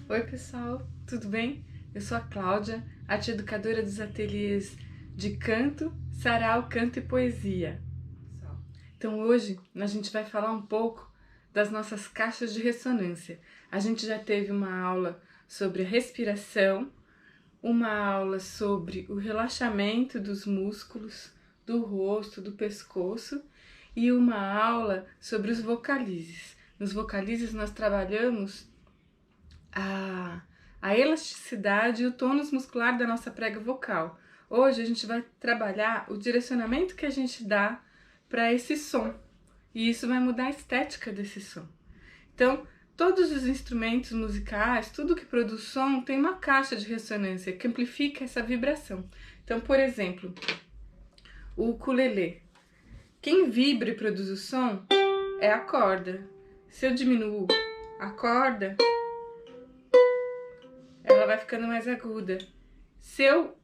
Oi pessoal, tudo bem? Eu sou a Cláudia, arte educadora dos ateliês de canto, sarau, canto e poesia. Então hoje a gente vai falar um pouco das nossas caixas de ressonância. A gente já teve uma aula sobre a respiração, uma aula sobre o relaxamento dos músculos, do rosto, do pescoço e uma aula sobre os vocalizes. Nos vocalizes nós trabalhamos a elasticidade e o tônus muscular da nossa prega vocal. Hoje a gente vai trabalhar o direcionamento que a gente dá para esse som e isso vai mudar a estética desse som. Então, todos os instrumentos musicais, tudo que produz som, tem uma caixa de ressonância que amplifica essa vibração. Então, por exemplo, o ukulele. Quem vibra e produz o som é a corda. Se eu diminuo a corda, ela vai ficando mais aguda. Se eu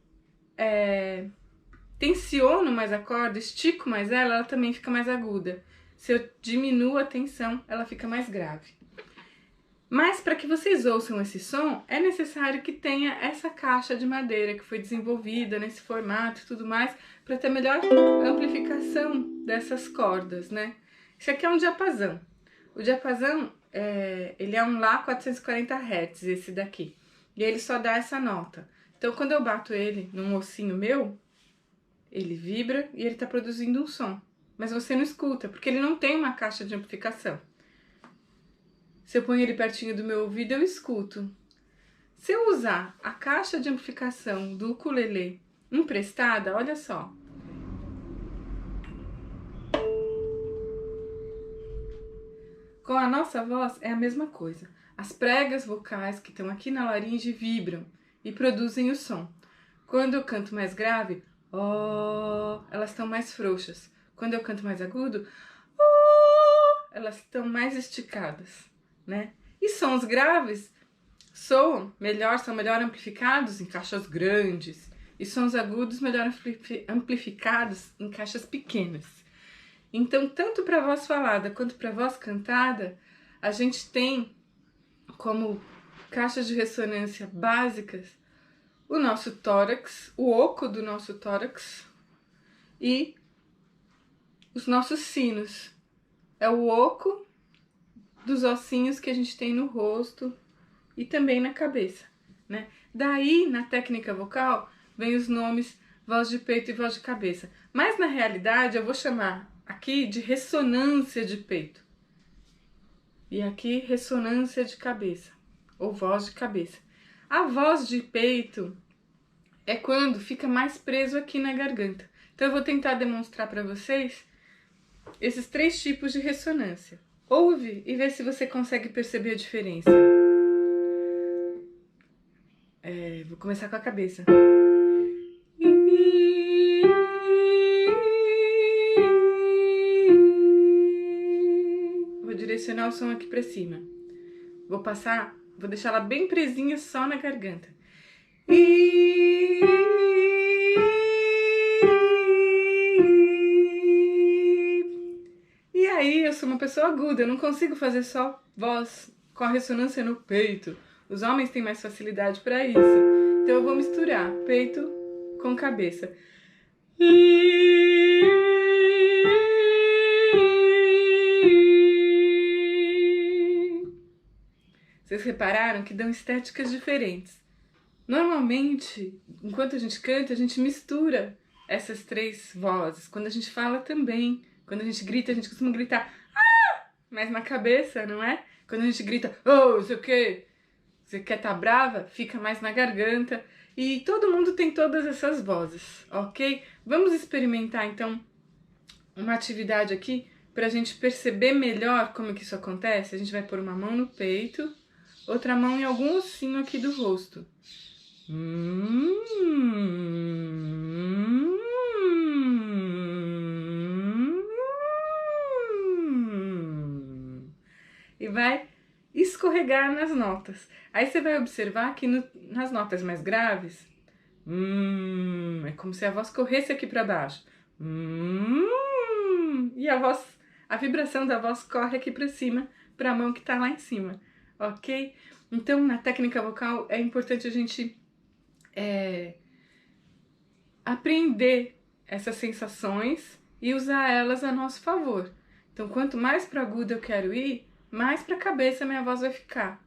tensiono mais a corda, estico mais ela também fica mais aguda. Se eu diminuo a tensão, ela fica mais grave. Mas para que vocês ouçam esse som, é necessário que tenha essa caixa de madeira que foi desenvolvida nesse formato e tudo mais, para ter melhor amplificação dessas cordas, né? Esse aqui é um diapasão. O diapasão, ele é um Lá 440 Hz, esse daqui. E ele só dá essa nota. Então, quando eu bato ele num ossinho meu, ele vibra e ele está produzindo um som. Mas você não escuta, porque ele não tem uma caixa de amplificação. Se eu ponho ele pertinho do meu ouvido, eu escuto. Se eu usar a caixa de amplificação do ukulele emprestada, olha só. Com a nossa voz é a mesma coisa. As pregas vocais que estão aqui na laringe vibram e produzem o som. Quando eu canto mais grave, elas estão mais frouxas. Quando eu canto mais agudo, elas estão mais esticadas, né? E sons graves soam melhor, são melhor amplificados em caixas grandes e sons agudos melhor amplificados em caixas pequenas. Então, tanto para voz falada quanto para voz cantada, a gente tem como caixas de ressonância básicas o nosso tórax, o oco do nosso tórax e os nossos sinos. É o oco dos ossinhos que a gente tem no rosto e também na cabeça, né? Daí, na técnica vocal, vem os nomes voz de peito e voz de cabeça. Mas, na realidade, eu vou chamar aqui de ressonância de peito. E aqui, ressonância de cabeça, ou voz de cabeça. A voz de peito é quando fica mais preso aqui na garganta. Então, eu vou tentar demonstrar para vocês esses 3 tipos de ressonância. Ouve e vê se você consegue perceber a diferença. Vou começar com a cabeça. Vou direcionar o som aqui pra cima. Vou deixar ela bem presinha só na garganta. E aí, eu sou uma pessoa aguda, eu não consigo fazer só voz com a ressonância no peito. Os homens têm mais facilidade para isso. Então eu vou misturar peito com cabeça. Vocês repararam que dão estéticas diferentes. Normalmente, enquanto a gente canta, a gente mistura essas 3 vozes. Quando a gente fala também. Quando a gente grita, a gente costuma gritar mas na cabeça, não é? Quando a gente grita, sei o quê? Você quer tá brava? Fica mais na garganta. E todo mundo tem todas essas vozes, ok? Vamos experimentar, então, uma atividade aqui pra gente perceber melhor como que isso acontece. A gente vai pôr uma mão no peito, outra mão em algum ossinho aqui do rosto. E vai escorregar nas notas. Aí você vai observar que nas notas mais graves, é como se a voz corresse aqui para baixo. E a voz a vibração da voz corre aqui para cima, para a mão que está lá em cima, ok? Então, na técnica vocal é importante a gente aprender essas sensações e usar elas a nosso favor. Então, quanto mais para agudo eu quero ir, mais para a cabeça minha voz vai ficar.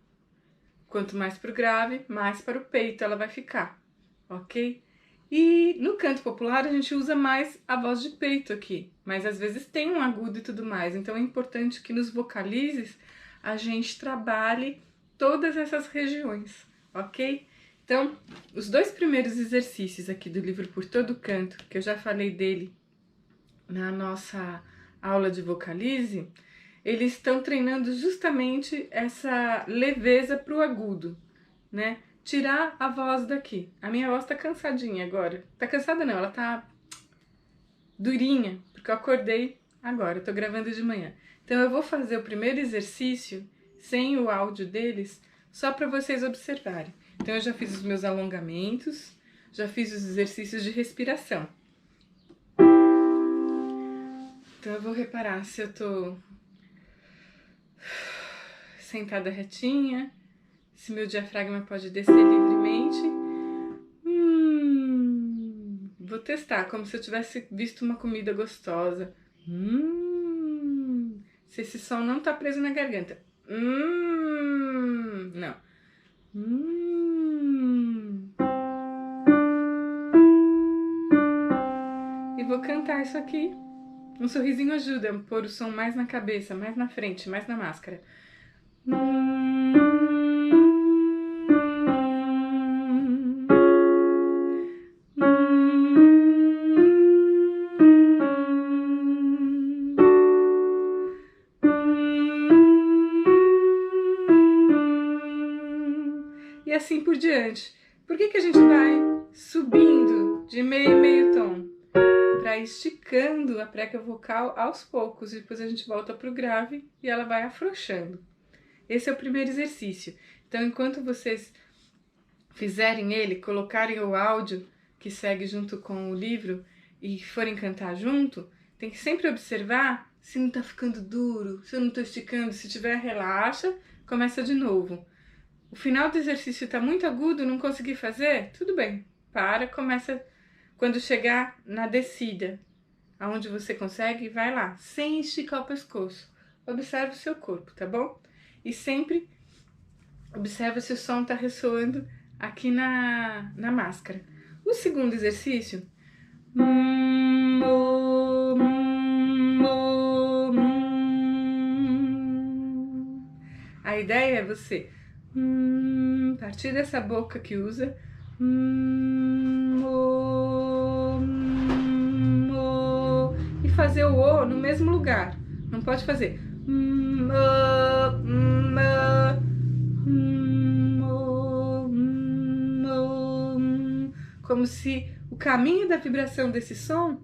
Quanto mais para o grave, mais para o peito ela vai ficar, ok? E no canto popular a gente usa mais a voz de peito aqui, mas às vezes tem um agudo e tudo mais, então é importante que nos vocalizes a gente trabalhe todas essas regiões, ok? Então, os 2 primeiros exercícios aqui do livro Por Todo Canto, que eu já falei dele na nossa aula de vocalize, eles estão treinando justamente essa leveza para o agudo, né? Tirar a voz daqui. A minha voz tá cansadinha agora. Tá cansada não, ela tá durinha, porque eu acordei agora, eu tô gravando de manhã. Então eu vou fazer o primeiro exercício sem o áudio deles, só para vocês observarem. Então eu já fiz os meus alongamentos, já fiz os exercícios de respiração. Então eu vou reparar se eu tô sentada retinha, se meu diafragma pode descer livremente. Vou testar, como se eu tivesse visto uma comida gostosa. Se esse som não tá preso na garganta. Não. E vou cantar isso aqui. Um sorrisinho ajuda a pôr o som mais na cabeça, mais na frente, mais na máscara. E assim por diante. Por que a gente vai subindo de meio tom? Para esticando a preca vocal aos poucos, e depois a gente volta para o grave e ela vai afrouxando. Esse é o primeiro exercício. Então, enquanto vocês fizerem ele, colocarem o áudio que segue junto com o livro e forem cantar junto, tem que sempre observar se não tá ficando duro, se eu não tô esticando. Se tiver, relaxa, começa de novo. O final do exercício tá muito agudo, não consegui fazer? Tudo bem, para, começa. Quando chegar na descida, aonde você consegue, vai lá, sem esticar o pescoço. Observe o seu corpo, tá bom? E sempre observe se o som tá ressoando aqui na máscara. O segundo exercício... A ideia é você partir dessa boca que usa e fazer o O no mesmo lugar. Não pode fazer como se o caminho da vibração desse som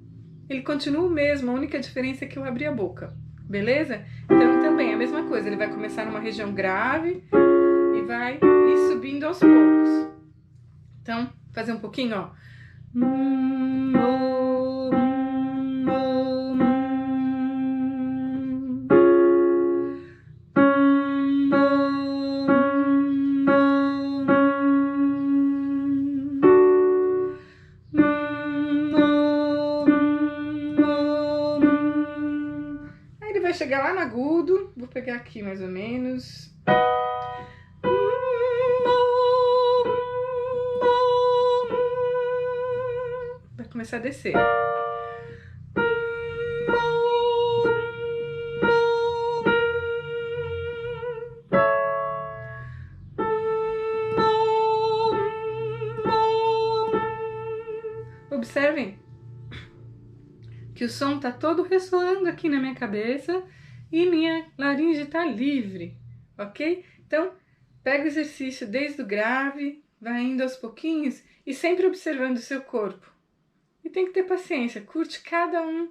ele continua o mesmo, a única diferença é que eu abri a boca, beleza? Então também é a mesma coisa, ele vai começar numa região grave e vai ir subindo aos poucos. Então, fazer um pouquinho, ó. Aí ele vai chegar lá no agudo, vou pegar aqui mais ou menos. Começar a descer. Observem que o som tá todo ressoando aqui na minha cabeça e minha laringe tá livre, ok? Então, pega o exercício desde o grave, vai indo aos pouquinhos e sempre observando o seu corpo. E tem que ter paciência, curte cada um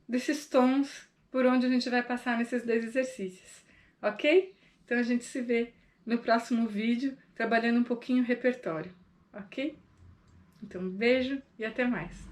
desses tons por onde a gente vai passar nesses 2 exercícios, ok? Então a gente se vê no próximo vídeo, trabalhando um pouquinho o repertório, ok? Então um beijo e até mais!